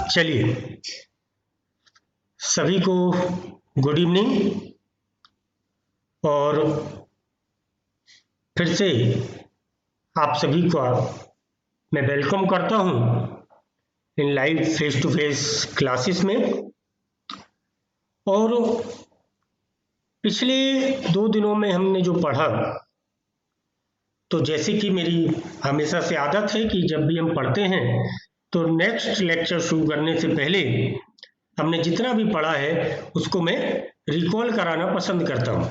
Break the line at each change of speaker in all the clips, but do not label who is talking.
चलिए, सभी को गुड इवनिंग और फिर से आप सभी को मैं वेलकम करता हूँ इन live face to face classes में। और पिछले 2 दिनों में हमने जो पढ़ा, तो जैसे कि मेरी हमेशा से आदत है कि जब भी हम पढ़ते हैं तो नेक्स्ट लेक्चर शुरू करने से पहले हमने जितना भी पढ़ा है उसको मैं रिकॉल कराना पसंद करता हूँ।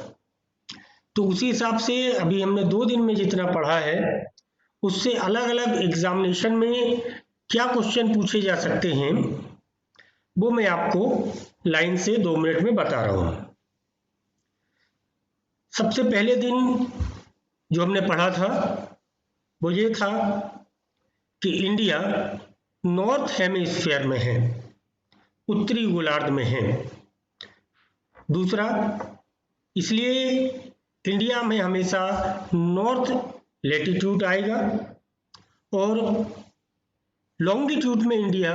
तो उसी हिसाब से अभी हमने 2 दिन में जितना पढ़ा है उससे अलग अलग एग्जामिनेशन में क्या क्वेश्चन पूछे जा सकते हैं वो मैं आपको लाइन से 2 मिनट में बता रहा हूँ। सबसे पहले दिन जो हमने पढ़ा था वो ये था कि इंडिया नॉर्थ हेमिस्फीयर में है, उत्तरी गोलार्ध में है। दूसरा, इसलिए इंडिया में हमेशा नॉर्थ लैटिट्यूड आएगा और लॉन्गिट्यूड में इंडिया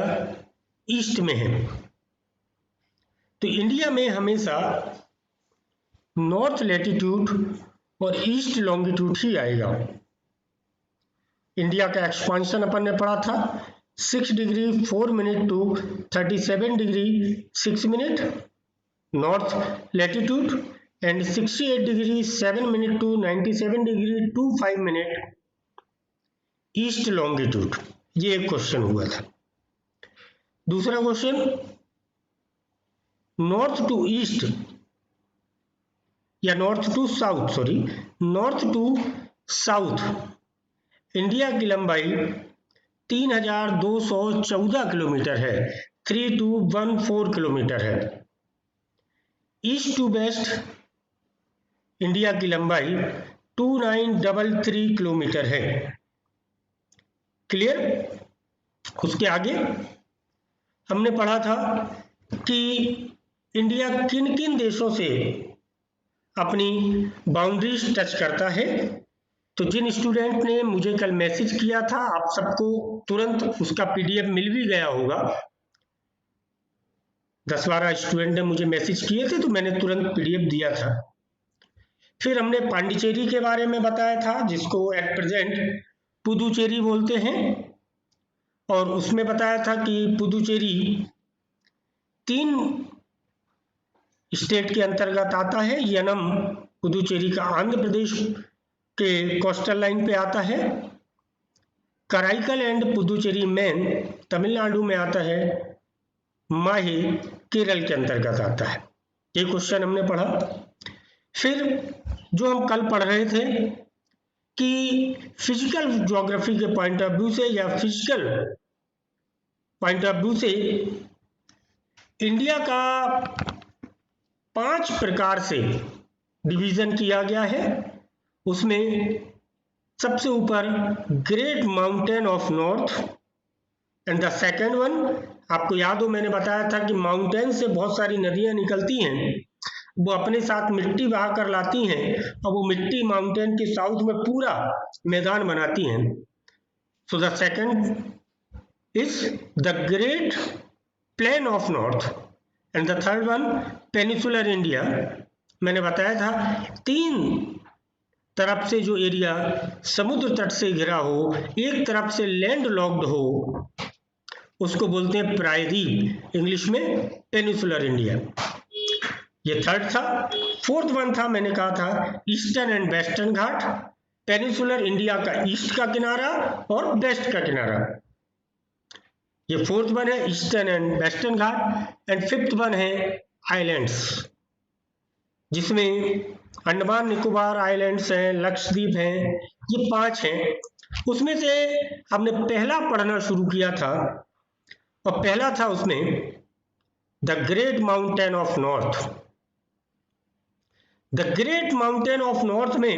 ईस्ट में है। तो इंडिया में हमेशा नॉर्थ लैटिट्यूड और ईस्ट लॉन्गिट्यूड ही आएगा। इंडिया का एक्सपांशन अपन ने पढ़ा था 6 degree 4 minute to 37 degree 6 minute north latitude and 68 degree 7 minute to 97 degree 25 minute east longitude. ये एक क्वेश्चन हुआ था। दूसरा क्वेश्चन, नॉर्थ टू ईस्ट या नॉर्थ टू साउथ इंडिया की लंबाई 3214 किलोमीटर है, 3214 किलोमीटर है। ईस्ट टू वेस्ट इंडिया की लंबाई 2933 किलोमीटर है। क्लियर? उसके आगे हमने पढ़ा था कि इंडिया किन किन देशों से अपनी बाउंड्रीज टच करता है। तो जिन स्टूडेंट ने मुझे कल मैसेज किया था, आप सबको तुरंत उसका पीडीएफ मिल भी गया होगा। 10-12 स्टूडेंट ने मुझे मैसेज किए थे तो मैंने तुरंत पीडीएफ दिया था। फिर हमने पांडिचेरी के बारे में बताया था, जिसको एट प्रेजेंट पुदुचेरी बोलते हैं, और उसमें बताया था कि पुदुचेरी 3 स्टेट के अंतर्गत आता है। यनम पुदुचेरी का आंध्र प्रदेश के कोस्टल लाइन पे आता है। कराईकल एंड पुदुचेरी मेन तमिलनाडु में आता है। माही केरल के अंतर्गत आता है। ये क्वेश्चन हमने पढ़ा। फिर जो हम कल पढ़ रहे थे कि फिजिकल ज्योग्राफी के पॉइंट ऑफ व्यू से या फिजिकल पॉइंट ऑफ व्यू से इंडिया का 5 प्रकार से डिवीजन किया गया है। उसमें सबसे ऊपर great mountain of north and the second one, आपको याद हो मैंने बताया था कि माउंटेन से बहुत सारी नदियां निकलती हैं, वो अपने साथ मिट्टी बहा कर लाती हैं और वो मिट्टी माउंटेन के साउथ में पूरा मैदान बनाती हैं। So the second is the great plain of north and the third one peninsular India. मैंने बताया था 3 तरफ से जो एरिया समुद्र तट से घिरा हो, एक तरफ से लैंड लॉक्ड हो, उसको बोलते हैं प्रायद्वीप, इंग्लिश में पेनिसुलर इंडिया। ये थर्ड था। फोर्थ वन था, मैंने कहा था eastern and western Ghat. Peninsular India का ईस्ट का किनारा और वेस्ट का किनारा, ये फोर्थ वन है, eastern and western Ghat. And fifth one है आइलैंड्स, जिसमें अंडमान निकोबार आइलैंड्स हैं, लक्षद्वीप हैं, ये 5 हैं। उसमें से हमने पहला पढ़ना शुरू किया था और पहला था उसमें the great mountain of north. The great mountain of north में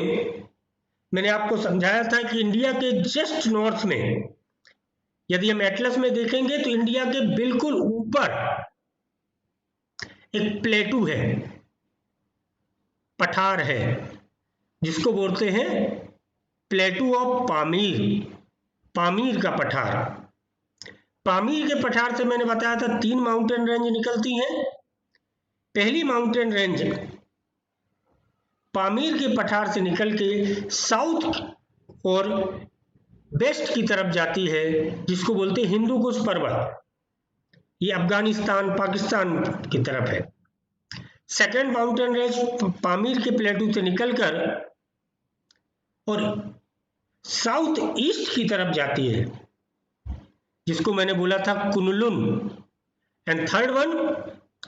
मैंने आपको समझाया था कि इंडिया के जस्ट नॉर्थ में, यदि हम एटलस में देखेंगे तो इंडिया के बिल्कुल ऊपर एक प्लेटू है, पठार है, जिसको बोलते हैं प्लेटू ऑफ पामीर, पामीर का पठार। पामीर के पठार से मैंने बताया था 3 माउंटेन रेंज निकलती हैं। पहली माउंटेन रेंज पामीर के पठार से निकल के साउथ और वेस्ट की तरफ जाती है, जिसको बोलते हैं हिंदू कुश पर्वत। ये अफगानिस्तान पाकिस्तान की तरफ है। सेकेंड माउंटेन रेंज पामीर के प्लेटू से निकलकर और साउथ ईस्ट की तरफ जाती है, जिसको मैंने बोला था Kunlun. And third one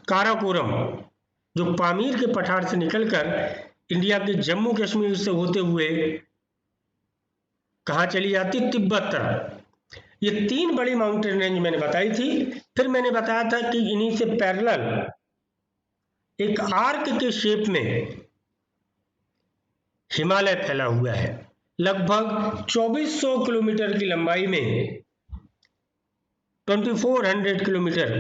Karakoram, जो पामीर के पठार से निकलकर इंडिया के जम्मू कश्मीर से होते हुए कहाँ चली जाती, तिब्बत तरफ। ये 3 बड़ी माउंटेन रेंज मैंने बताई थी। फिर मैंने बताया था कि इन्हीं से पैरेलल एक आर्क के शेप में हिमालय फैला हुआ है। लगभग 2400 किलोमीटर की लंबाई में, 2400 किलोमीटर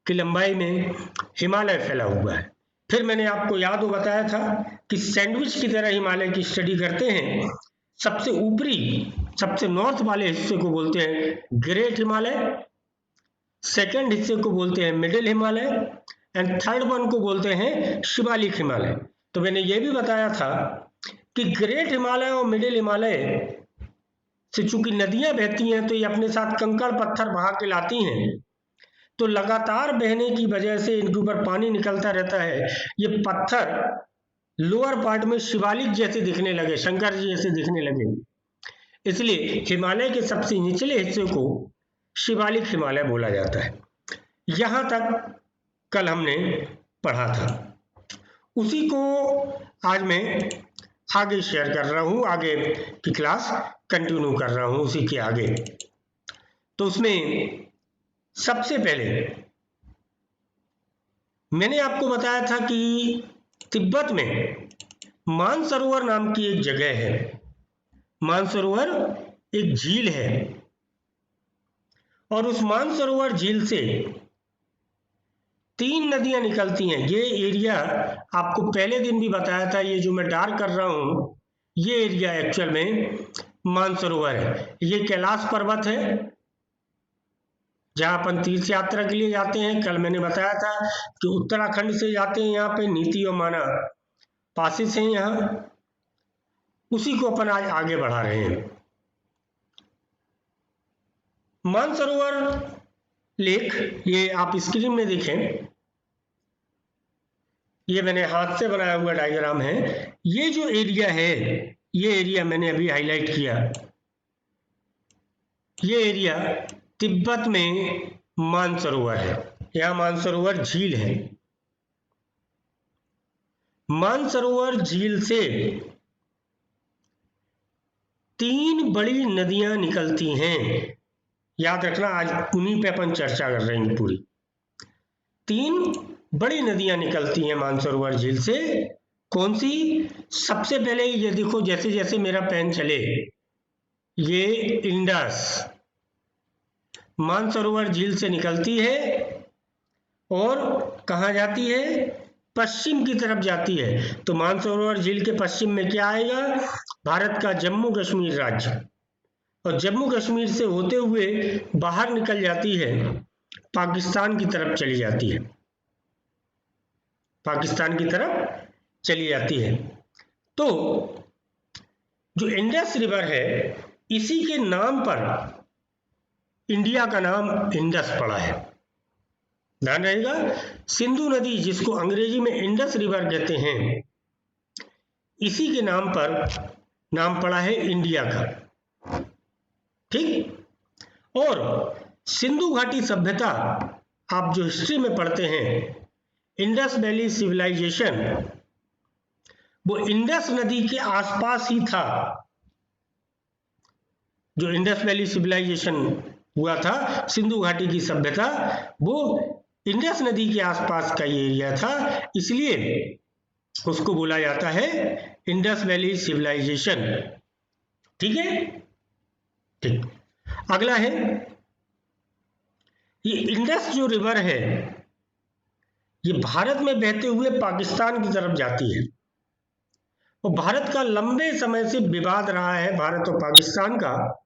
की लंबाई में हिमालय फैला हुआ है। फिर मैंने आपको याद हो बताया था कि सैंडविच की तरह हिमालय की स्टडी करते हैं। सबसे ऊपरी, सबसे नॉर्थ वाले हिस्से को बोलते हैं ग्रेट हिमालय, सेकंड हिस्से को बोलते हैं middle Himalaya, and third one को बोलते हैं शिवालिक हिमालय। तो मैंने ये भी बताया था कि ग्रेट हिमालय और मिडिल हिमालय से चूंकि नदियां बहती हैं तो ये अपने साथ कंकड़ पत्थर बहा के लाती हैं, तो लगातार बहने की वजह से इनके ऊपर पानी निकलता रहता है। ये पत्थर लोअर पार्ट में शिवालिक जैसे दिखने लगे, शंकर जी जैसे दिखने लगे, इसलिए हिमालय के सबसे निचले हिस्से को शिवालिक हिमालय बोला जाता है। यहां तक कल हमने पढ़ा था, उसी को आज मैं आगे शेयर कर रहा हूं, आगे की क्लास कंटिन्यू कर रहा हूं उसी के आगे। तो उसमें सबसे पहले मैंने आपको बताया था कि तिब्बत में मानसरोवर नाम की एक जगह है। मानसरोवर एक झील है और उस मानसरोवर झील से 3 नदियां निकलती हैं। ये एरिया आपको पहले दिन भी बताया था, ये जो मैं डार्क कर रहा हूं ये एरिया एक्चुअल में मानसरोवर है। ये कैलाश पर्वत है जहां अपन तीर्थ यात्रा के लिए जाते हैं। कल मैंने बताया था कि उत्तराखंड से जाते हैं, यहाँ पे नीति और माना पासिस हैं यहाँ, उसी को अपन आज आगे बढ़ा रहे हैं। मानसरोवर लेक, ये आप स्क्रीन में देखें, ये मैंने हाथ से बनाया हुआ डायग्राम है। ये जो एरिया है, ये एरिया मैंने अभी हाईलाइट किया, ये एरिया तिब्बत में मानसरोवर है। यहां मानसरोवर झील है। मानसरोवर झील से 3 बड़ी नदियां निकलती हैं। याद रखना, आज उन्हीं पे अपन चर्चा कर रहे हैं पूरी। 3 बड़ी नदियां निकलती हैं मानसरोवर झील से। कौन सी? सबसे पहले ये देखो, जैसे जैसे मेरा पेन चले, ये इंडस मानसरोवर झील से निकलती है और कहाँ जाती है? पश्चिम की तरफ जाती है। तो मानसरोवर झील के पश्चिम में क्या आएगा? भारत का जम्मू कश्मीर राज्य, और जम्मू कश्मीर से होते हुए बाहर निकल जाती है, पाकिस्तान की तरफ चली जाती है, पाकिस्तान की तरफ चली जाती है। तो जो इंडस रिवर है, इसी के नाम पर इंडिया का नाम इंडस पड़ा है। ध्यान रहेगा, सिंधु नदी जिसको अंग्रेजी में इंडस रिवर कहते हैं, इसी के नाम पर नाम पड़ा है इंडिया का। ठीक। और सिंधु घाटी सभ्यता आप जो हिस्ट्री में पढ़ते हैं, इंडस वैली सिविलाइजेशन, वो इंडस नदी के आसपास ही था। जो इंडस वैली सिविलाइजेशन हुआ था, सिंधु घाटी की सभ्यता, वो इंडस नदी के आसपास का ये एरिया था, इसलिए उसको बोला जाता है इंडस वैली सिविलाइजेशन। ठीक है, ठीक। अगला है, ये इंडस जो रिवर है, ये भारत में बहते हुए पाकिस्तान की तरफ जाती है। और भारत का लंबे समय से विवाद रहा है, भारत और पाकिस्तान का,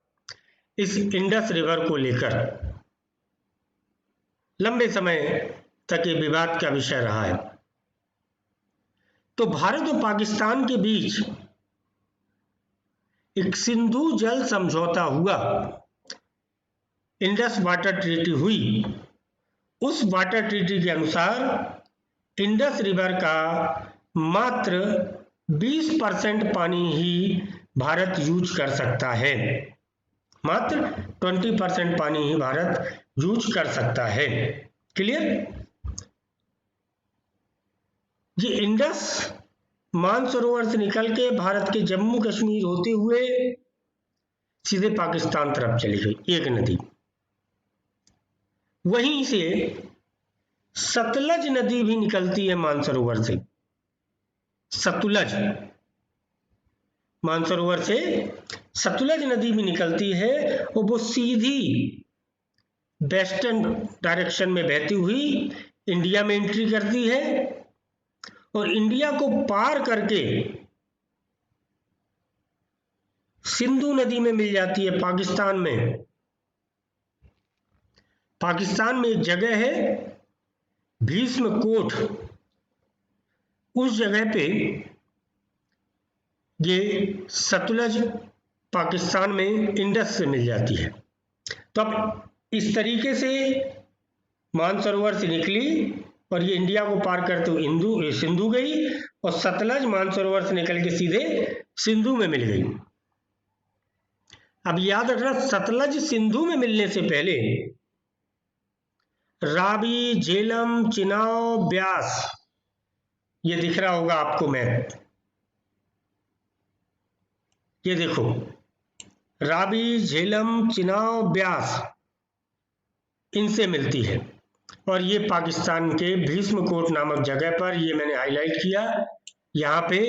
इस इंडस रिवर को लेकर। लंबे समय तक ये विवाद का विषय रहा है। तो भारत और पाकिस्तान के बीच एक सिंधु जल समझौता हुआ, इंडस वाटर ट्रीटी हुई। उस वाटर ट्रीटी के अनुसार इंडस रिवर का मात्र 20% पानी ही भारत यूज कर सकता है, मात्र 20% पानी ही भारत यूज कर सकता है। क्लियर? ये इंडस मानसरोवर से निकल के भारत के जम्मू कश्मीर होते हुए सीधे पाकिस्तान तरफ चली गई एक नदी। वहीं से सतलज नदी भी निकलती है मानसरोवर से। सतलज, मानसरोवर से सतलज नदी भी निकलती है और वो सीधी वेस्टर्न डायरेक्शन में बहती हुई इंडिया में एंट्री करती है और इंडिया को पार करके सिंधु नदी में मिल जाती है पाकिस्तान में। पाकिस्तान में एक जगह है भीष्मकोट, उस जगह पे ये सतलज पाकिस्तान में इंडस से मिल जाती है। तो अब इस तरीके से मानसरोवर से निकली और ये इंडिया को पार करते हुए सिंधु गई और सतलज मानसरोवर से निकल के सीधे सिंधु में मिल गई। अब याद रखना, सतलज सिंधु में मिलने से पहले रावी, झेलम, चिनाब, ब्यास, ये दिख रहा होगा आपको मैप, ये देखो, रावी, झेलम, चिनाब, ब्यास, इनसे मिलती है और ये पाकिस्तान के भीष्मकोट नामक जगह पर, ये मैंने हाईलाइट किया, यहाँ पे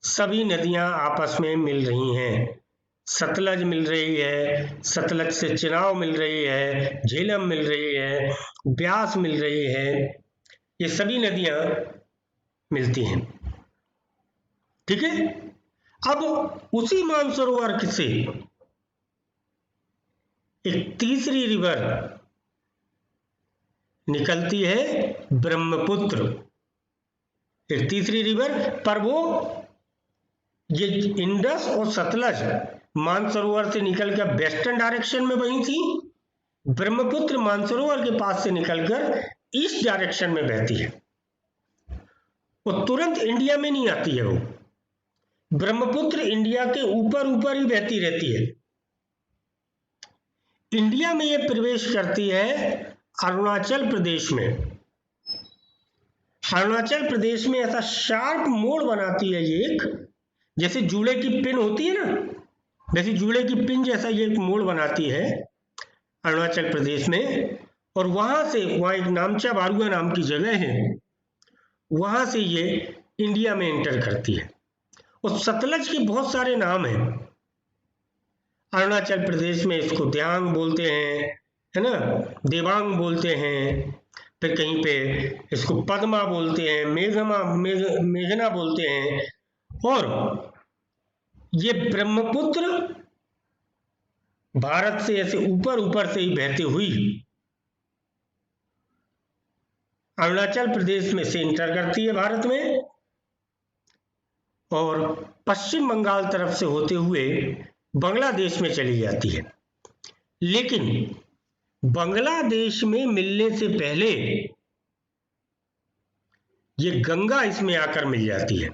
सभी नदियां आपस में मिल रही हैं। सतलज मिल रही है, सतलज से चिनाब मिल रही है, झेलम मिल रही है, ब्यास मिल रही है, ये सभी नदियां मिलती हैं। ठीक है? अब उसी मानसरोवर से एक तीसरी रिवर निकलती है, ब्रह्मपुत्र, एक तीसरी रिवर, पर वो ये इंडस और सतलज मानसरोवर से निकलकर वेस्टर्न डायरेक्शन में बही थी, ब्रह्मपुत्र मानसरोवर के पास से निकलकर ईस्ट डायरेक्शन में बहती है। वो तुरंत इंडिया में नहीं आती है, वो ब्रह्मपुत्र इंडिया के ऊपर ऊपर ही बहती रहती है। इंडिया में ये प्रवेश करती है अरुणाचल प्रदेश में। अरुणाचल प्रदेश में ऐसा शार्प मोड़ बनाती है ये, एक जैसे जूड़े की पिन होती है ना, वैसे जूड़े की पिन जैसा ये एक मोड़ बनाती है अरुणाचल प्रदेश में। और वहां से, वहां एक नामचा बारुआ नाम की जगह है, वहां से ये इंडिया में एंटर करती है। और सतलज के बहुत सारे नाम हैं अरुणाचल प्रदेश में, इसको द्यांग बोलते हैं, है ना, देवांग बोलते हैं, फिर कहीं पे इसको पद्मा बोलते हैं, मेघना बोलते हैं। और ये ब्रह्मपुत्र भारत से ऐसे ऊपर ऊपर से ही बहती हुई अरुणाचल प्रदेश में से एंटर करती है भारत में और पश्चिम बंगाल तरफ से होते हुए बांग्लादेश में चली जाती है। लेकिन बांग्लादेश में मिलने से पहले ये गंगा इसमें आकर मिल जाती है।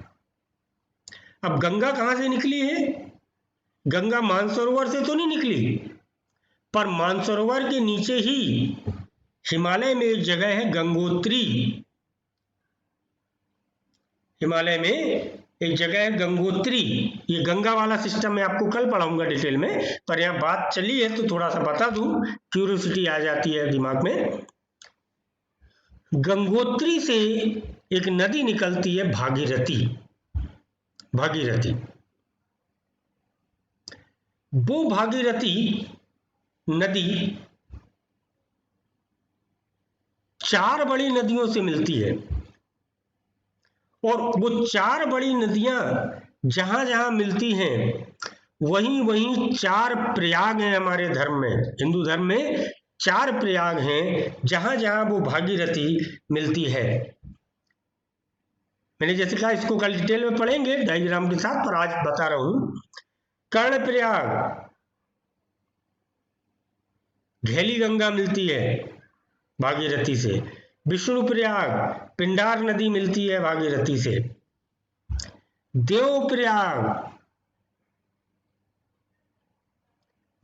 अब गंगा कहां से निकली है? गंगा मानसरोवर से तो नहीं निकली, पर मानसरोवर के नीचे ही हिमालय में एक जगह है गंगोत्री। हिमालय में एक जगह है गंगोत्री। ये गंगा वाला सिस्टम मैं आपको कल पढ़ाऊंगा डिटेल में, पर यहाँ बात चली है तो थोड़ा सा बता दूं, क्यूरियोसिटी आ जाती है दिमाग में। गंगोत्री से एक नदी निकलती है भागीरथी। भागीरथी, वो भागीरथी नदी 4 बड़ी नदियों से मिलती है और वो 4 बड़ी नदियां जहां जहां मिलती हैं वहीं वहीं 4 प्रयाग हैं हमारे धर्म में, हिंदू धर्म में 4 प्रयाग हैं जहां जहां वो भागीरथी मिलती है। मैंने जैसे कहा इसको कल डिटेल में पढ़ेंगे डायग्राम के साथ, पर आज बता रहा हूं। कर्णप्रयाग, घेली गंगा मिलती है भागीरथी से। विष्णुप्रयाग, पिंडार नदी मिलती है भागीरथी से। देवप्रयाग,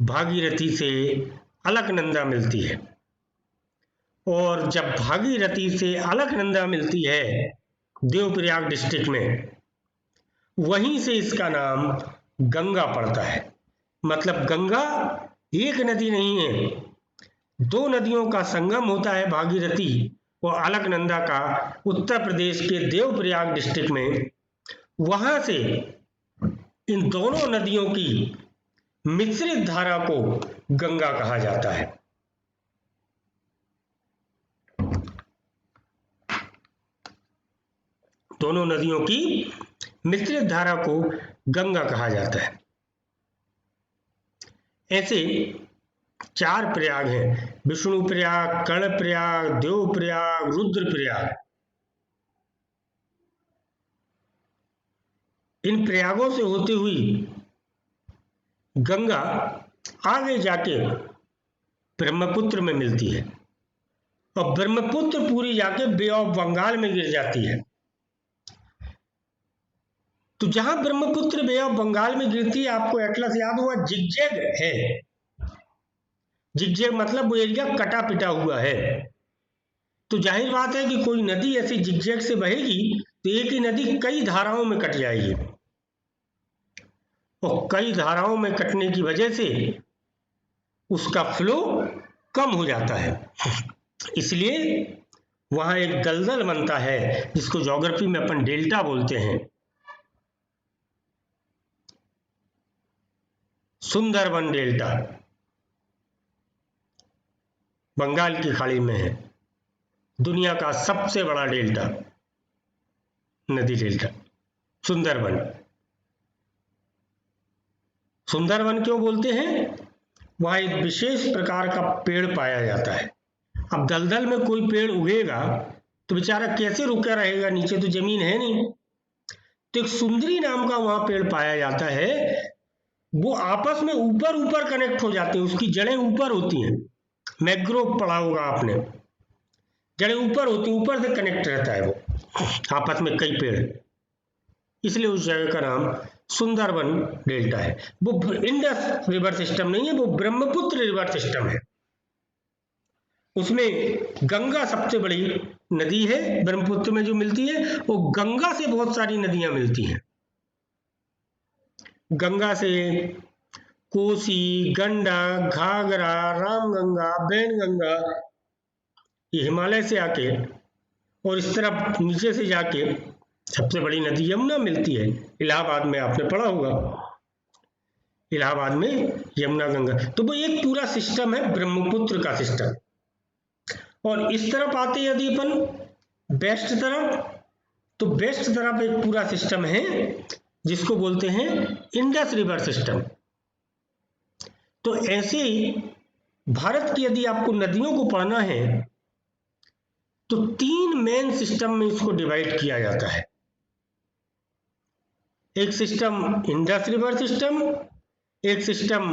भागीरथी से अलकनंदा मिलती है। और जब भागीरथी से अलकनंदा मिलती है देवप्रयाग डिस्ट्रिक्ट में, वहीं से इसका नाम गंगा पड़ता है। मतलब गंगा एक नदी नहीं है, 2 नदियों का संगम होता है भागीरथी और अलकनंदा का उत्तर प्रदेश के देवप्रयाग डिस्ट्रिक्ट में। वहां से इन दोनों नदियों की मिश्रित धारा को गंगा कहा जाता है। दोनों नदियों की मिश्रित धारा को गंगा कहा जाता है। ऐसे 4 प्रयाग हैं, विष्णु प्रयाग, कर्णप्रयाग, देवप्रयाग, रुद्रप्रयाग। इन प्रयागों से होती हुई गंगा आगे जाके ब्रह्मपुत्र में मिलती है और ब्रह्मपुत्र पूरी जाके बे ऑफ बंगाल में गिर जाती है। तो जहां ब्रह्मपुत्र बे ऑफ बंगाल में गिरती है, आपको एटलस याद हुआ, जिगजैग है। जिगजैग मतलब वो एरिया कटा पिटा हुआ है। तो जाहिर बात है कि कोई नदी ऐसी जिगजैग से बहेगी तो एक ही नदी कई धाराओं में कट जाएगी, और कई धाराओं में कटने की वजह से उसका फ्लो कम हो जाता है। इसलिए वहां एक दलदल बनता है जिसको ज्योग्राफी में अपन डेल्टा बोलते हैं। सुंदरबन डेल्टा बंगाल की खाड़ी में है, दुनिया का सबसे बड़ा डेल्टा, नदी डेल्टा सुंदरबन। सुंदरबन क्यों बोलते हैं? वहां एक विशेष प्रकार का पेड़ पाया जाता है। अब दलदल में कोई पेड़ उगेगा तो बेचारा कैसे रुका रहेगा, नीचे तो जमीन है नहीं। तो एक सुंदरी नाम का वहां पेड़ पाया जाता है, वो आपस में ऊपर ऊपर कनेक्ट हो जाते हैं, उसकी जड़ें ऊपर होती हैं। मैग्रोव पढ़ा होगा आपने, जड़ें ऊपर होती हैं, ऊपर से कनेक्ट रहता है वो आपस में कई पेड़, इसलिए उस जगह का नाम सुंदरबन डेल्टा है। वो इंडस रिवर सिस्टम नहीं है, वो ब्रह्मपुत्र रिवर सिस्टम है। उसमें गंगा सबसे बड़ी नदी है, ब्रह्मपुत्र में जो मिलती है, वो गंगा से बहुत सारी नदियां मिलती हैं। गंगा से कोसी, गंडक, घाघरा, रामगंगा, वैनगंगा, ये हिमालय से आके और इस तरफ नीचे से जाके सबसे बड़ी नदी यमुना मिलती है। इलाहाबाद में आपने पढ़ा होगा, इलाहाबाद में यमुना गंगा। तो वो एक पूरा सिस्टम है, ब्रह्मपुत्र का सिस्टम। और इस तरफ आते यदि अपन वेस्ट तरफ, तो वेस्ट तरफ एक पूरा सिस्टम है जिसको बोलते हैं इंडस रिवर सिस्टम। तो ऐसे भारत की यदि आपको नदियों को पढ़ना है तो 3 मेन सिस्टम में इसको डिवाइड किया जाता है। एक सिस्टम इंडस रिवर सिस्टम, एक सिस्टम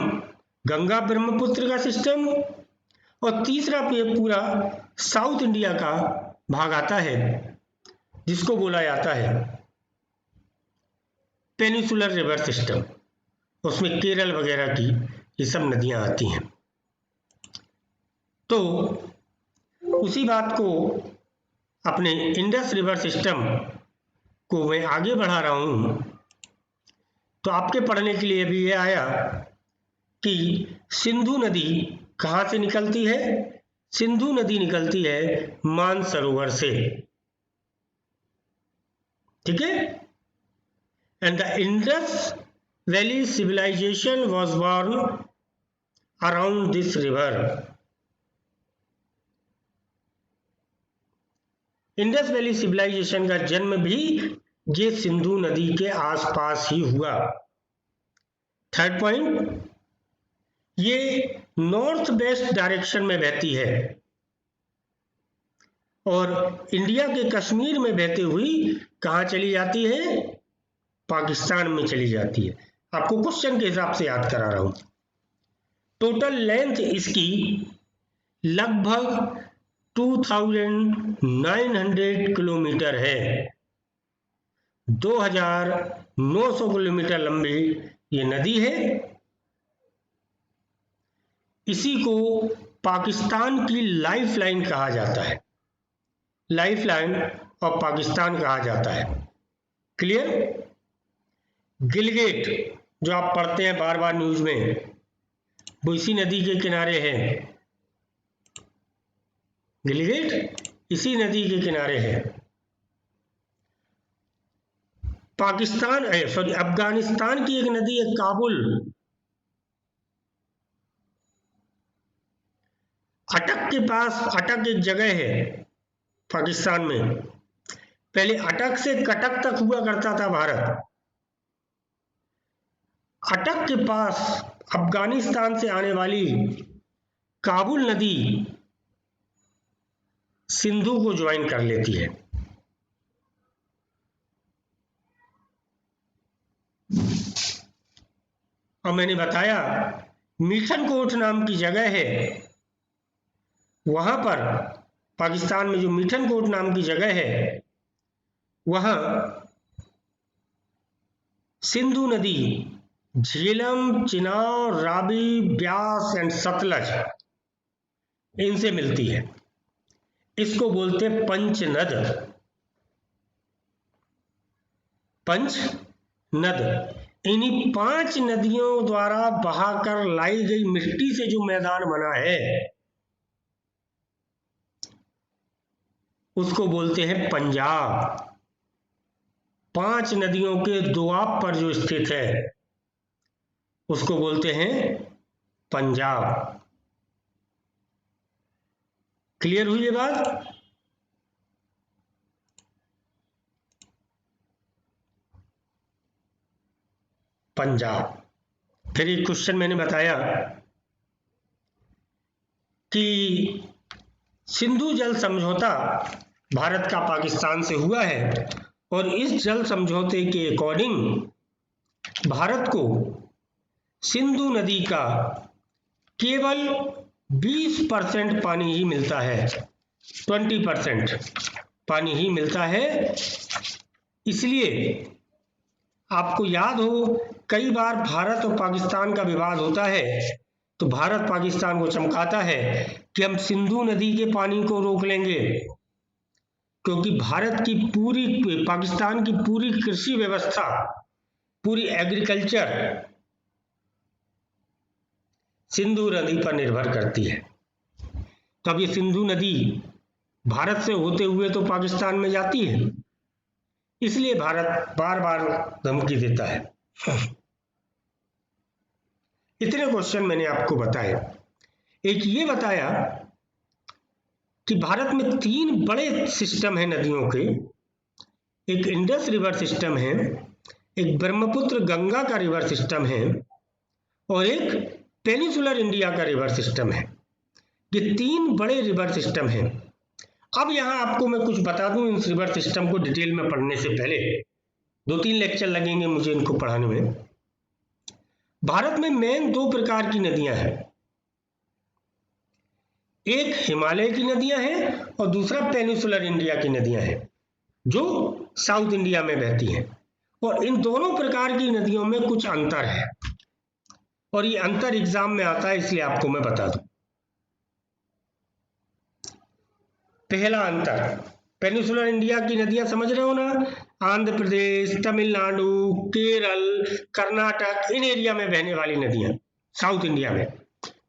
गंगा ब्रह्मपुत्र का सिस्टम, और तीसरा ये पूरा साउथ इंडिया का भाग आता है जिसको बोला जाता है पेनिसुलर रिवर सिस्टम। उसमें केरल वगैरह की ये सब नदियां आती हैं। तो उसी बात को अपने इंडस रिवर सिस्टम को मैं आगे बढ़ा रहा हूं। तो आपके पढ़ने के लिए भी ये आया कि सिंधु नदी कहां से निकलती है? सिंधु नदी निकलती है मानसरोवर से, ठीक है। And the Indus valley civilisation was born around this river. Indus valley civilisation का जन्म भी ये सिंधु नदी के आसपास ही हुआ। थर्ड पॉइंट, ये नॉर्थ वेस्ट डायरेक्शन में बहती है और इंडिया के कश्मीर में बहते हुई कहाँ चली जाती है? पाकिस्तान में चली जाती है। आपको क्वेश्चन के हिसाब से याद करा रहा हूं। टोटल लेंथ इसकी लगभग 2900 किलोमीटर है। 2900 किलोमीटर लंबी ये नदी है। इसी को पाकिस्तान की लाइफ लाइन कहा जाता है। लाइफ लाइन ऑफ पाकिस्तान कहा जाता है। क्लियर? गिलगिट जो आप पढ़ते हैं बार बार न्यूज में, वो इसी नदी के किनारे है। गिलगिट इसी नदी के किनारे है। अफगानिस्तान की एक नदी है काबुल। अटक के पास, अटक एक जगह है पाकिस्तान में। पहले अटक से कटक तक हुआ करता था भारत। अटक के पास अफगानिस्तान से आने वाली काबुल नदी सिंधु को ज्वाइन कर लेती है। और मैंने बताया मिठनकोट नाम की जगह है, वहां पर पाकिस्तान में जो मिठनकोट नाम की जगह है, वहां सिंधु नदी झेलम, चिनाब, रावी, ब्यास एंड सतलज इनसे मिलती है। इसको बोलते हैं पंचनद। पंचनद इन्हीं 5 नदियों द्वारा बहाकर लाई गई मिट्टी से जो मैदान बना है उसको बोलते हैं पंजाब। 5 नदियों के दोआब पर जो स्थित है उसको बोलते हैं पंजाब। क्लियर हुई ये बात? पंजाब। फिर एक क्वेश्चन मैंने बताया कि सिंधु जल समझौता भारत का पाकिस्तान से हुआ है और इस जल समझौते के अकॉर्डिंग भारत को सिंधु नदी का केवल 20% पानी ही मिलता है। 20% पानी ही मिलता है। इसलिए आपको याद हो, कई बार भारत और पाकिस्तान का विवाद होता है तो भारत पाकिस्तान को चमकाता है कि हम सिंधु नदी के पानी को रोक लेंगे, क्योंकि भारत की पूरी, पाकिस्तान की पूरी कृषि व्यवस्था, पूरी एग्रीकल्चर सिंधु नदी पर निर्भर करती है। तो अब ये सिंधु नदी भारत से होते हुए तो पाकिस्तान में जाती है, इसलिए भारत बार बार धमकी देता है। इतने क्वेश्चन मैंने आपको बताए। एक ये बताया कि भारत में 3 बड़े सिस्टम हैं नदियों के। एक इंडस रिवर सिस्टम है, एक ब्रह्मपुत्र गंगा का रिवर सिस्टम है और एक पेनिसुलर इंडिया का रिवर सिस्टम है। ये 3 बड़े रिवर सिस्टम हैं। अब यहां आपको मैं कुछ बता दूं इन रिवर सिस्टम को डिटेल में पढ़ने से पहले। 2-3 लेक्चर लगेंगे मुझे इनको पढ़ाने में। भारत में मेन 2 प्रकार की नदियां हैं। एक हिमालय की नदियां हैं और दूसरा पेनिसुलर इंडिया की नदियां हैं जो साउथ इंडिया में बहती हैं। और इन दोनों प्रकार की नदियों में कुछ अंतर है और ये अंतर एग्जाम में आता है, इसलिए आपको मैं बता दूं। पहला अंतर, पेनिसुलर इंडिया की नदियां समझ रहे हो ना, आंध्र प्रदेश, तमिलनाडु, केरल, कर्नाटक, इन एरिया में बहने वाली नदियां साउथ इंडिया में।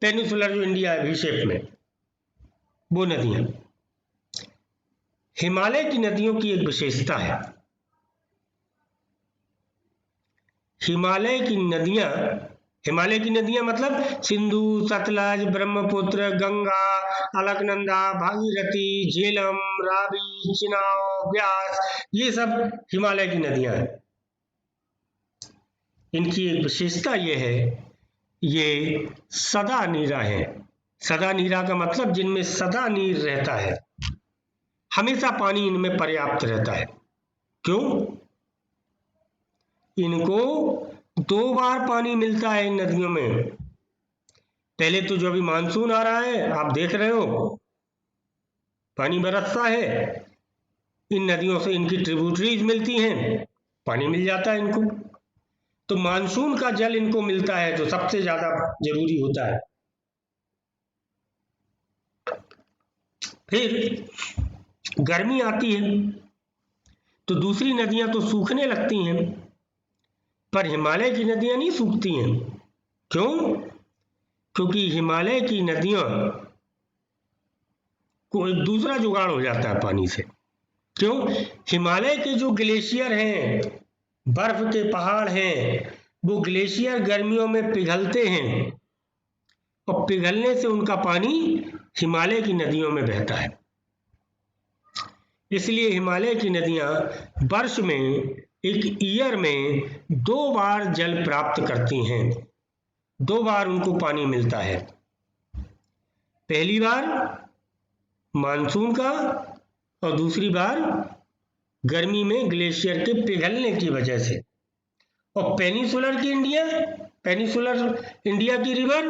पेनिसुलर जो इंडिया है वी शेप में, वो नदियां। हिमालय की नदियों की एक विशेषता है, हिमालय की नदियां मतलब सिंधु, सतलज, ब्रह्मपुत्र, गंगा, अलकनंदा, भागीरथी, झेलम, रावी, चिनाब, ब्यास, ये सब हिमालय की नदियां हैं। इनकी एक विशेषता ये है ये सदा नीरा है। सदा नीरा का मतलब जिनमें सदा नीर रहता है, हमेशा पानी इनमें पर्याप्त रहता है। क्यों? इनको 2 बार पानी मिलता है इन नदियों में। पहले तो जो अभी मानसून आ रहा है आप देख रहे हो, पानी बरसता है, इन नदियों से इनकी ट्रिब्यूटरीज मिलती हैं, पानी मिल जाता है इनको। तो मानसून का जल इनको मिलता है जो सबसे ज्यादा जरूरी होता है। फिर गर्मी आती है तो दूसरी नदियां तो सूखने लगती हैं, पर हिमालय की नदियां नहीं सूखती हैं। क्यों? क्योंकि हिमालय की नदियां को एक दूसरा जुगाड़ हो जाता है पानी से। क्यों? हिमालय के जो ग्लेशियर हैं, बर्फ के पहाड़ हैं, वो ग्लेशियर गर्मियों में पिघलते हैं और पिघलने से उनका पानी हिमालय की नदियों में बहता है। इसलिए हिमालय की नदियां वर्ष में, एक ईयर में 2 बार जल प्राप्त करती हैं। 2 बार उनको पानी मिलता है। पहली बार मानसून का और दूसरी बार गर्मी में ग्लेशियर के पिघलने की वजह से। और पेनिसुलर इंडिया की रिवर,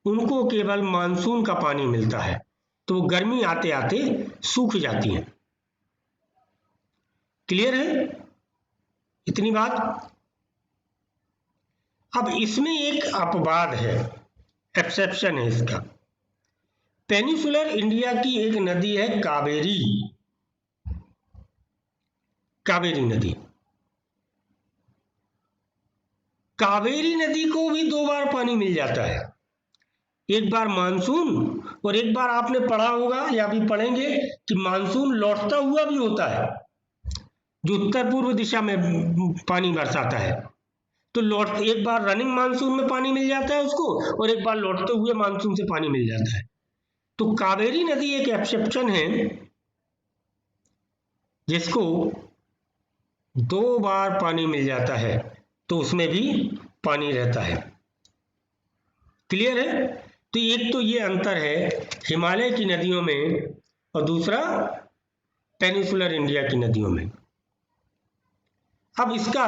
उनको केवल मानसून का पानी मिलता है, तो वो गर्मी आते आते सूख जाती हैं। क्लियर है इतनी बात? अब इसमें एक अपवाद है, एक्सेप्शन है इसका। पेनिसुलर इंडिया की एक नदी है कावेरी नदी। कावेरी नदी को भी 2 बार पानी मिल जाता है, एक बार मानसून और एक बार आपने पढ़ा होगा या भी पढ़ेंगे कि मानसून लौटता हुआ भी होता है, जो उत्तर पूर्व दिशा में पानी बरसाता है। तो एक बार रनिंग मानसून में पानी मिल जाता है उसको, और एक बार लौटते हुए मानसून से पानी मिल जाता है। तो कावेरी नदी एक एक्सेप्शन है जिसको 2 बार पानी मिल जाता है, तो उसमें भी पानी रहता है। क्लियर है? तो एक तो ये अंतर है हिमालय की नदियों में और दूसरा पेनिसुलर इंडिया की नदियों में। अब इसका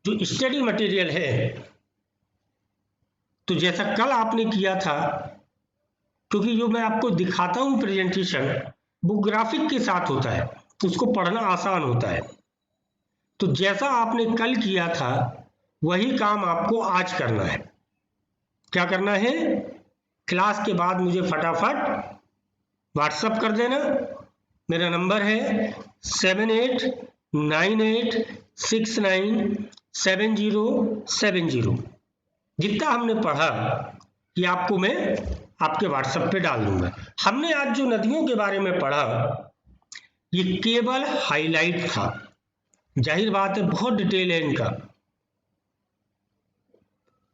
जो स्टडी मटेरियल है, तो जैसा कल आपने किया था, क्योंकि जो मैं आपको दिखाता हूं प्रेजेंटेशन वो ग्राफिक के साथ होता है तो उसको पढ़ना आसान होता है। तो जैसा आपने कल किया था वही काम आपको आज करना है। क्या करना है? क्लास के बाद मुझे फटाफट व्हाट्सएप कर देना। मेरा नंबर है 7898697070। जितना हमने पढ़ा कि आपको मैं आपके व्हाट्सएप पे डाल दूंगा। हमने आज जो नदियों के बारे में पढ़ा ये केवल हाईलाइट था, जाहिर बात है बहुत डिटेल है इनका,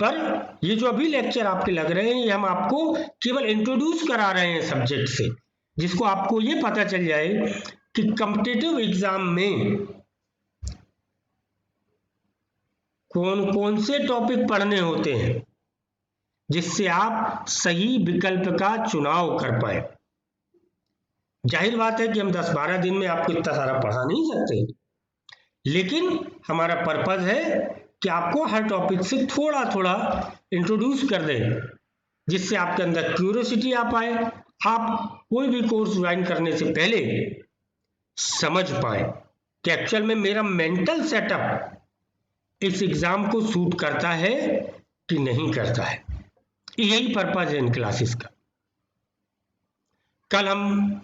पर ये जो अभी लेक्चर आपके लग रहे हैं ये हम आपको केवल इंट्रोड्यूस करा रहे हैं सब्जेक्ट से, जिसको आपको ये पता चल जाए कि कॉम्पिटिटिव एग्जाम में कौन कौन से टॉपिक पढ़ने होते हैं जिससे आप सही विकल्प का चुनाव कर पाए। जाहिर बात है कि हम 10-12 दिन में आपको इतना सारा पढ़ा नहीं सकते, लेकिन हमारा पर्पज है कि आपको हर टॉपिक से थोड़ा थोड़ा इंट्रोड्यूस कर दें, जिससे आपके अंदर क्यूरियोसिटी आ पाए, आप कोई भी कोर्स ज्वाइन करने से पहले समझ पाए कि एक्चुअल में मेरा मेंटल सेटअप इस एग्जाम को सूट करता है कि नहीं करता है। यही पर्पज है इन क्लासेस का। कल हम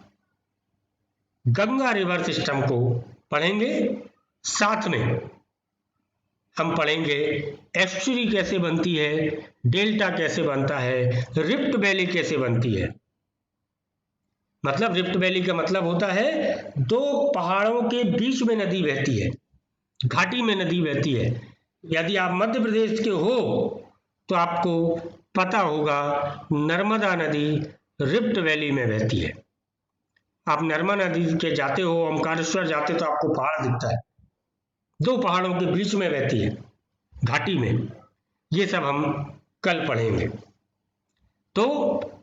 गंगा रिवर सिस्टम को पढ़ेंगे, साथ में हम पढ़ेंगे एस्चुरी कैसे बनती है, डेल्टा कैसे बनता है, रिफ्ट वैली कैसे बनती है। मतलब रिफ्ट वैली का मतलब होता है 2 पहाड़ों के बीच में नदी बहती है, घाटी में नदी बहती है। यदि आप मध्य प्रदेश के हो तो आपको पता होगा नर्मदा नदी रिफ्ट वैली में बहती है। आप नर्मदा नदी के जाते हो, ओमकारेश्वर जाते तो आपको पहाड़ दिखता है, 2 पहाड़ों के बीच में बहती है। घाटी में, ये सब हम कल पढ़ेंगे। तो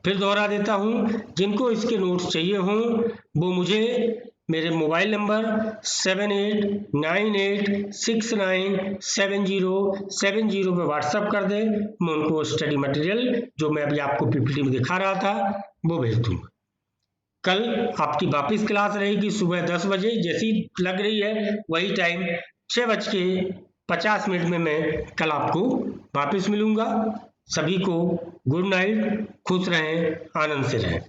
फिर दोहरा देता हूँ, जिनको इसके नोट्स चाहिए हों वो मुझे मेरे मोबाइल नंबर 7898697070 पे व्हाट्सअप कर दें। मैं उनको स्टडी मटेरियल जो मैं अभी आपको पीपीटी में दिखा रहा था वो भेज दूँगा। कल आपकी वापस क्लास रहेगी सुबह 10 बजे, जैसी लग रही है वही टाइम 6:50 में मैं कल आपको वापस मिलूंगा। सभी को गुड नाइट, खुश रहें, आनंद से रहें।